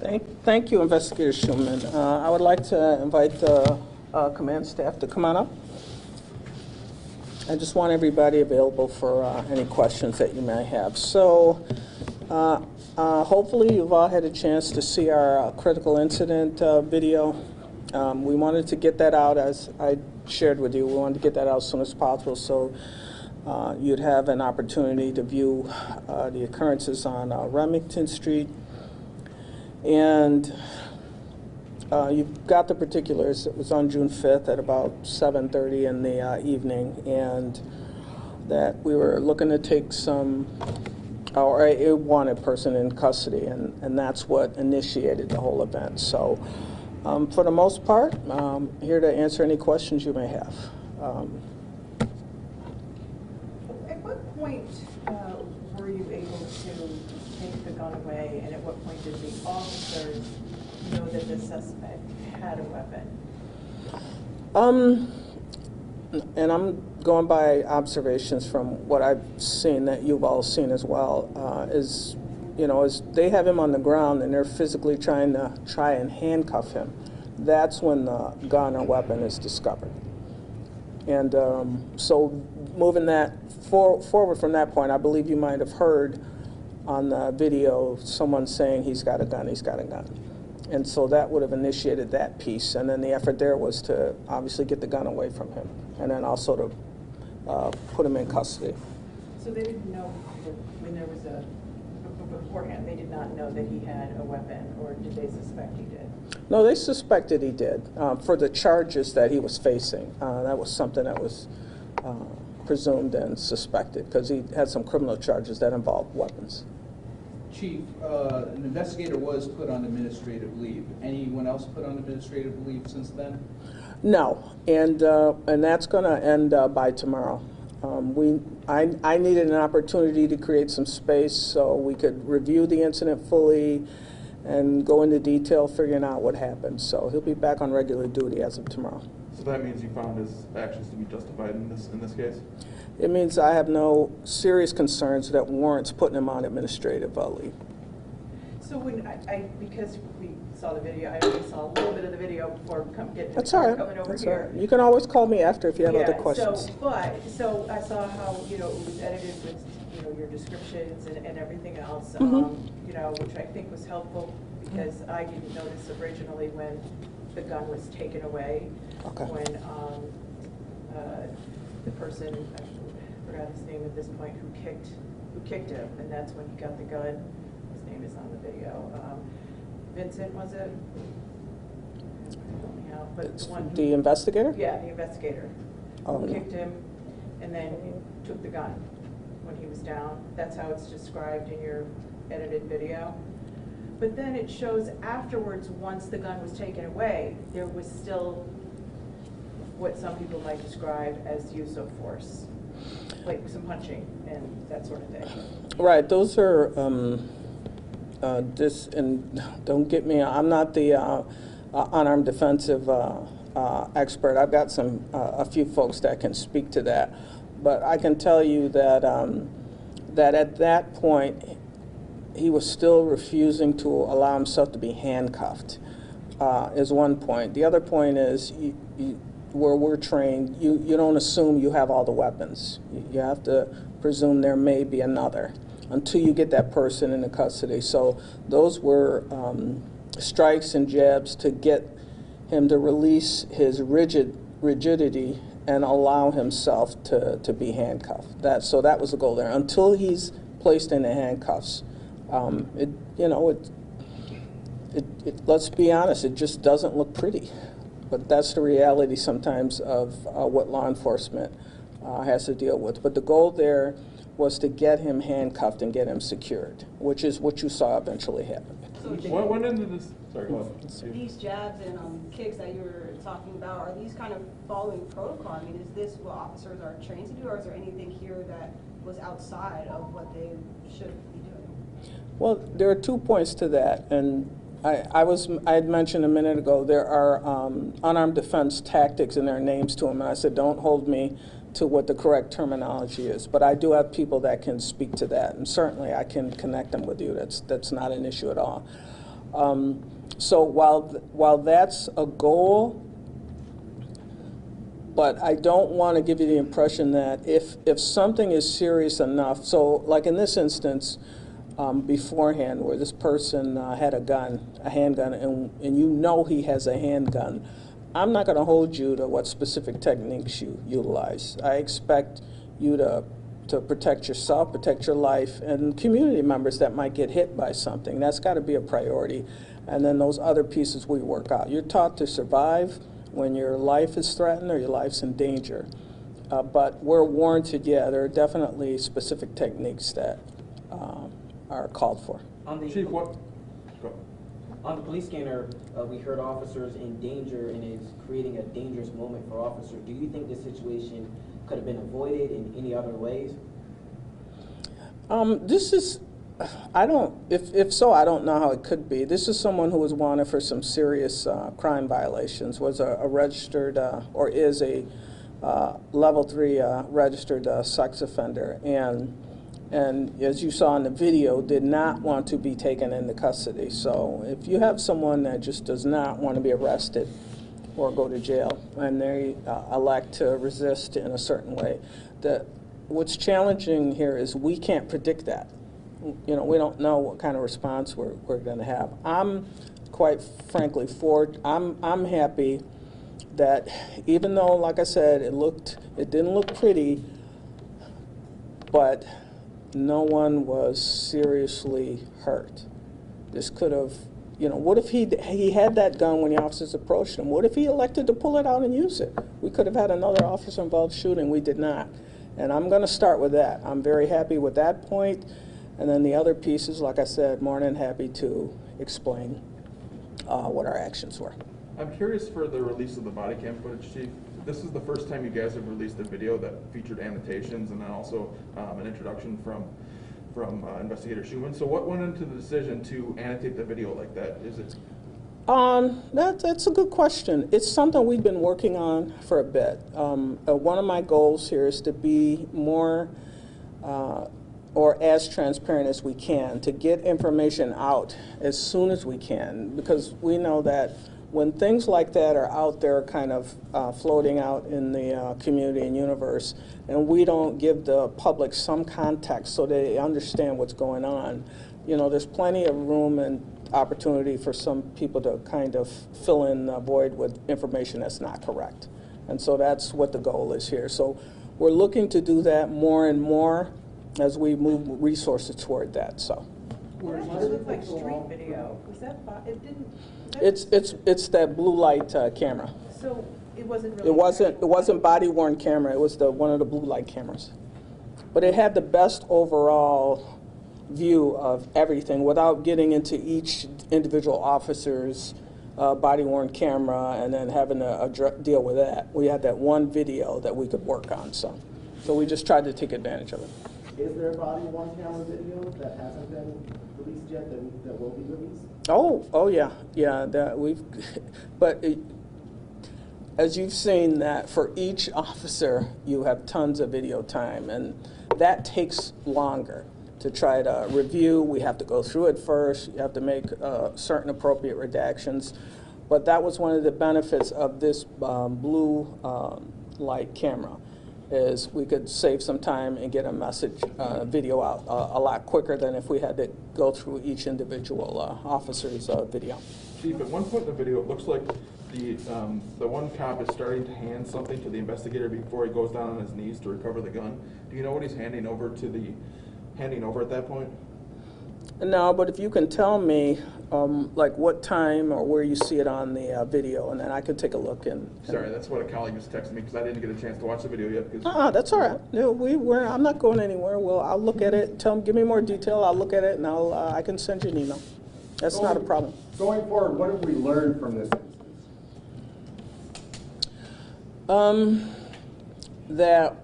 Thank you, Investigator Schulman. I would like to invite the command staff to come on up. I just want everybody available for any questions that you may have. So hopefully you've all had a chance to see our critical incident video. We wanted to get that out, as I shared with you. We wanted to get that out as soon as possible so you'd have an opportunity to view the occurrences on Remington Street. And you've got the particulars. It was on June 5th at about 7:30 in the evening, and that we were looking to take a wanted person in custody, and that's what initiated the whole event. So for the most part, I'm here to answer any questions you may have. At what point were you able to take the gun away, and at what point did the officers know that the suspect had a weapon? And I'm going by observations from what I've seen that you've all seen as well, is they have him on the ground and they're physically trying and handcuff him. That's when the gun or weapon is discovered. And so moving that forward from that point, I believe you might have heard on the video someone saying he's got a gun. And so that would have initiated that piece. And then the effort there was to obviously get the gun away from him, and then also to put him in custody. So they didn't know when there was beforehand, they did not know that he had a weapon, or did they suspect he did? No, they suspected he did for the charges that he was facing. That was something that was presumed and suspected because he had some criminal charges that involved weapons. Chief, an investigator was put on administrative leave. Anyone else put on administrative leave since then? No, and that's going to end by tomorrow. I needed an opportunity to create some space so we could review the incident fully and go into detail figuring out what happened. So he'll be back on regular duty as of tomorrow. So that means you found his actions to be justified in this case? It means I have no serious concerns that warrants putting him on administrative leave. So when because we saw the video, I only saw a little bit of the video before getting That's all right. coming over That's here. all right. You can always call me after if you have other questions. So I saw how it was edited with your descriptions and everything else, which I think was helpful because I didn't notice originally when the gun was taken away. Okay. When the person, I forgot his name at this point, who kicked him, and that's when he got the gun. His name is on the video. Vincent, was it? Yeah, but The investigator? Yeah, the investigator. Oh, Who no. kicked him and then took the gun when he was down. That's how it's described in your edited video. But then it shows afterwards, once the gun was taken away, there was still what some people might describe as use of force, like some punching and that sort of thing. Right, those are and don't get me, I'm not the unarmed defensive expert. I've got a few folks that can speak to that, but I can tell you that that at that point he was still refusing to allow himself to be handcuffed. Is one point. The other point is where we're trained, you don't assume you have all the weapons. You have to presume there may be another until you get that person into custody. So those were strikes and jabs to get him to release his rigidity and allow himself to be handcuffed. So that was the goal there. Until he's placed in the handcuffs, let's be honest, it just doesn't look pretty. But that's the reality sometimes of what law enforcement has to deal with. But the goal there was to get him handcuffed and get him secured, which is what you saw eventually happen. So when ended this? Sorry, go ahead. These jabs and kicks that you were talking about, are these kind of following protocol? I mean, is this what officers are trained to do, or is there anything here that was outside of what they should be doing? Well, there are 2 points to that, and I had mentioned a minute ago there are unarmed defense tactics and there are names to them, and I said don't hold me to what the correct terminology is, but I do have people that can speak to that, and certainly I can connect them with you. That's not an issue at all. So while that's a goal, but I don't want to give you the impression that if something is serious enough, so like in this instance, beforehand, where this person had a handgun, and you know he has a handgun, I'm not going to hold you to what specific techniques you utilize. I expect you to protect yourself, protect your life, and community members that might get hit by something. That's got to be a priority. And then those other pieces we work out. You're taught to survive when your life is threatened or your life's in danger. But we're warranted, yeah, there are definitely specific techniques that are called for. Chief, what? Go. On the police scanner, we heard officers in danger, and it's creating a dangerous moment for officers. Do you think this situation could have been avoided in any other ways? This is, if so, I don't know how it could be. This is someone who was wanted for some serious crime violations, was a registered, or is a level 3 registered sex offender, and as you saw in the video, did not want to be taken into custody. So if you have someone that just does not want to be arrested or go to jail, and they elect to resist in a certain way, what's challenging here is we can't predict that. You know, we don't know what kind of response we're going to have. I'm quite frankly I'm happy that even though, like I said, it didn't look pretty, but no one was seriously hurt. This could have, you know, what if he had that gun when the officers approached him? What if he elected to pull it out and use it? We could have had another officer involved shooting. We did not. And I'm going to start with that. I'm very happy with that point. And then the other pieces, like I said, more than happy to explain what our actions were. I'm curious for the release of the body cam footage, Chief. This is the first time you guys have released a video that featured annotations and then also an introduction from Investigator Schumann. So what went into the decision to annotate the video like that? Is it? That's a good question. It's something we've been working on for a bit. One of my goals here is to be more or as transparent as we can, to get information out as soon as we can, because we know that when things like that are out there kind of floating out in the community and universe, and we don't give the public some context so they understand what's going on, you know, there's plenty of room and opportunity for some people to kind of fill in the void with information that's not correct. And so that's what the goal is here. So we're looking to do that more and more as we move resources toward that. So. What did it look like street video? Was that, it didn't? It's that blue light camera. So it wasn't really. It wasn't body worn camera. It was one of the blue light cameras. But it had the best overall view of everything without getting into each individual officer's body worn camera and then having to deal with that. We had that one video that we could work on. So we just tried to take advantage of it. Is there a body-worn camera video that hasn't been released yet that will be released? Oh yeah. That but as you've seen, that for each officer you have tons of video time, and that takes longer to try to review. We have to go through it first. You have to make certain appropriate redactions. But that was one of the benefits of this blue light camera, is we could save some time and get a message video out a lot quicker than if we had to go through each individual officer's video. Chief, at one point in the video, it looks like the one cop is starting to hand something to the investigator before he goes down on his knees to recover the gun. Do you know what he's handing over at that point? No, but if you can tell me like what time or where you see it on the video, and then I could take a look. Sorry, that's what a colleague just texted me because I didn't get a chance to watch the video yet. That's all right. No, I'm not going anywhere. Well, I'll look at it. Give me more detail. I'll look at it, and I can send you an email. That's not a problem. Going forward, what have we learned from this instance? That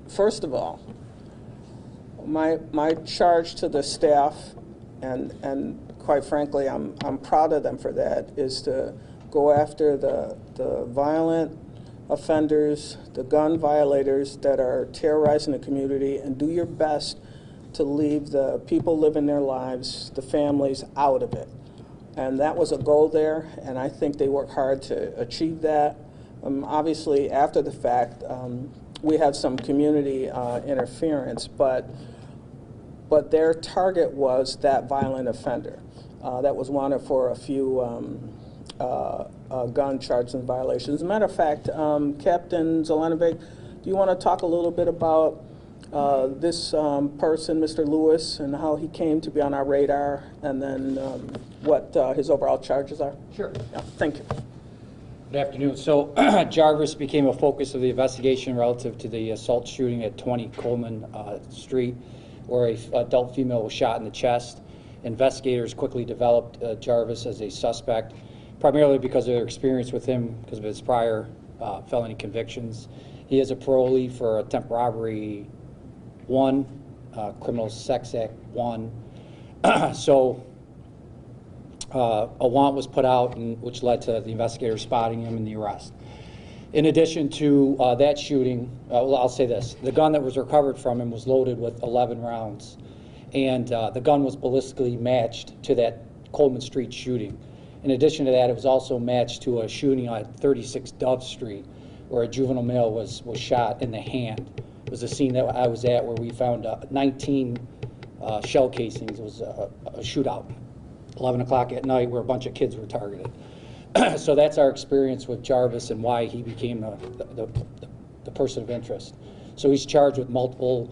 first of all, my charge to the staff, and quite frankly, I'm proud of them for that, is to go after the violent offenders, the gun violators that are terrorizing the community, and do your best to leave the people living their lives, the families, out of it. And that was a goal there, and I think they work hard to achieve that. Obviously, after the fact, we have some community interference, but their target was that violent offender that was wanted for a few gun charges and violations. As a matter of fact, Captain Zelenovic, do you want to talk a little bit about this person, Mr. Lewis, and how he came to be on our radar, and then what his overall charges are? Sure. Yeah, thank you. Good afternoon. So Jarvis became a focus of the investigation relative to the assault shooting at 20 Coleman Street, where an adult female was shot in the chest. Investigators quickly developed Jarvis as a suspect, primarily because of their experience with him, because of his prior felony convictions. He is a parolee for attempt robbery 1, criminal sex act 1. So a warrant was put out, which led to the investigators spotting him and the arrest. In addition to that shooting, well, I'll say this, the gun that was recovered from him was loaded with 11 rounds, and the gun was ballistically matched to that Coleman Street shooting. In addition to that, it was also matched to a shooting on 36 Dove Street, where a juvenile male was shot in the hand. It was a scene that I was at where we found 19 shell casings. It was a shootout, 11 o'clock at night, where a bunch of kids were targeted. So that's our experience with Jarvis and why he became the person of interest. So he's charged with multiple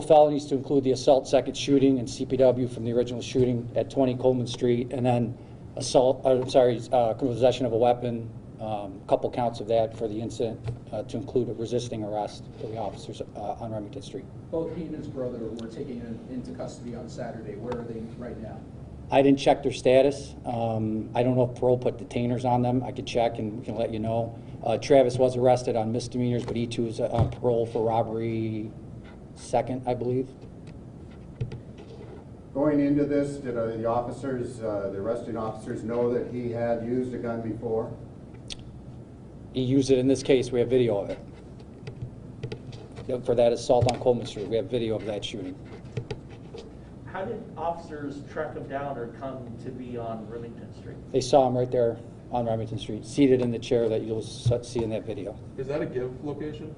felonies, to include the assault second shooting and CPW from the original shooting at 20 Coleman Street, and then criminal possession of a weapon, a couple counts of that for the incident, to include a resisting arrest for the officers on Remington Street. Both he and his brother were taken into custody on Saturday. Where are they right now? I didn't check their status. I don't know if parole put detainers on them. I could check and we can let you know. Travis was arrested on misdemeanors, but he too is on parole for robbery 2nd, I believe. Going into this, did the officers, the arresting officers, know that he had used a gun before? He used it in this case. We have video of it. For that assault on Coleman Street, we have video of that shooting. How did officers track him down or come to be on Remington Street? They saw him right there on Remington Street, seated in the chair that you'll see in that video. Is that a give location?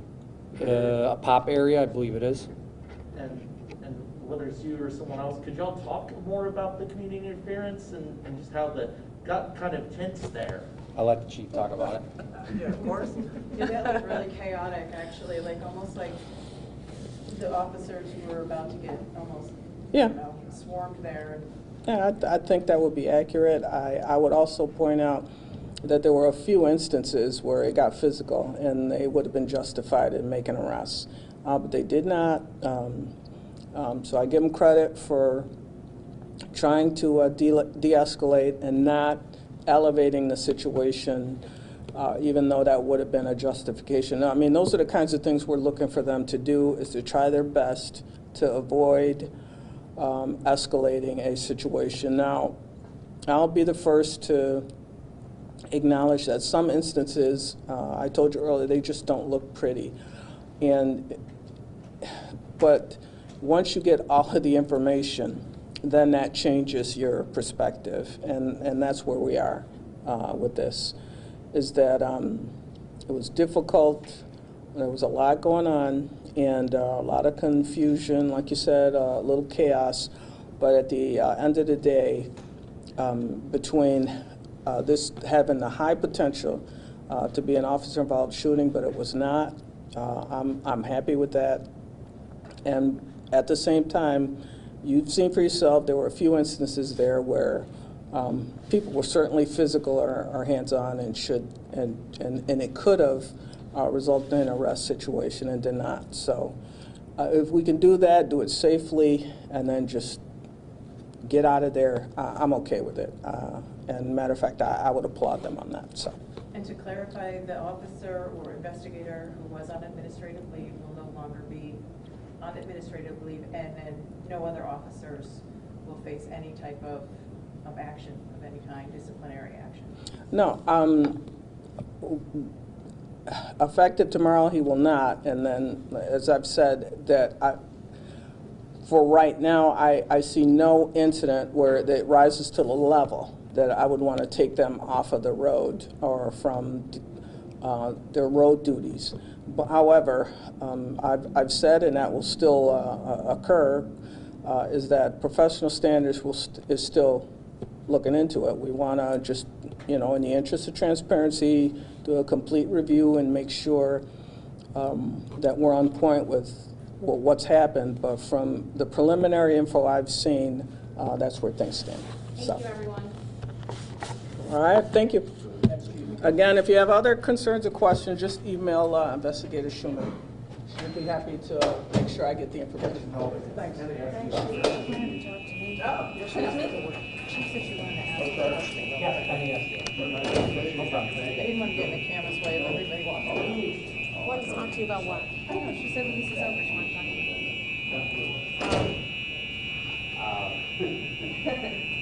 A pop area, I believe it is. And whether it's you or someone else, could y'all talk more about the community interference and just how the got kind of tense there? I'll let the chief talk about it. Yeah, of course. Yeah, that looked really chaotic, actually, like almost like the officers were about to get almost, Yeah. swarmed there. Yeah, I think that would be accurate. I would also point out that there were a few instances where it got physical and they would have been justified in making arrests, but they did not. So I give them credit for trying to de-escalate and not elevating the situation, even though that would have been a justification. I mean, those are the kinds of things we're looking for them to do, is to try their best to avoid escalating a situation. Now, I'll be the first to acknowledge that some instances, I told you earlier, they just don't look pretty. But once you get all of the information, then that changes your perspective, and that's where we are with this, is that it was difficult, there was a lot going on, and a lot of confusion, like you said, a little chaos, but at the end of the day, between this having the high potential to be an officer-involved shooting, but it was not, I'm happy with that. And at the same time, you've seen for yourself, there were a few instances there where people were certainly physical or hands-on and it could have resulted in an arrest situation and did not. So if we can do that, do it safely, and then just get out of there, I'm okay with it. And matter of fact, I would applaud them on that. So. And to clarify, the officer or investigator who was on administrative leave will no longer be on administrative leave, and then no other officers will face any type of action of any kind, disciplinary action? No. Effective tomorrow, he will not. And then, as I've said, that for right now, I see no incident where it rises to the level that I would want to take them off of the road or from their road duties. But however, I've said, and that will still occur, is that professional standards is still looking into it. We want to just, in the interest of transparency, do a complete review and make sure that we're on point with what's happened. But from the preliminary info I've seen, that's where things stand. Thank you, everyone. All right, thank you. Again, if you have other concerns or questions, just email Investigator Schumann. She'll be happy to make sure I get the information. Thanks. She said she wanted to ask you a question. They didn't want to get in the camera's way of everybody walking. Want to talk to you about what? I don't know, she said when this is over, she wanted to talk to you.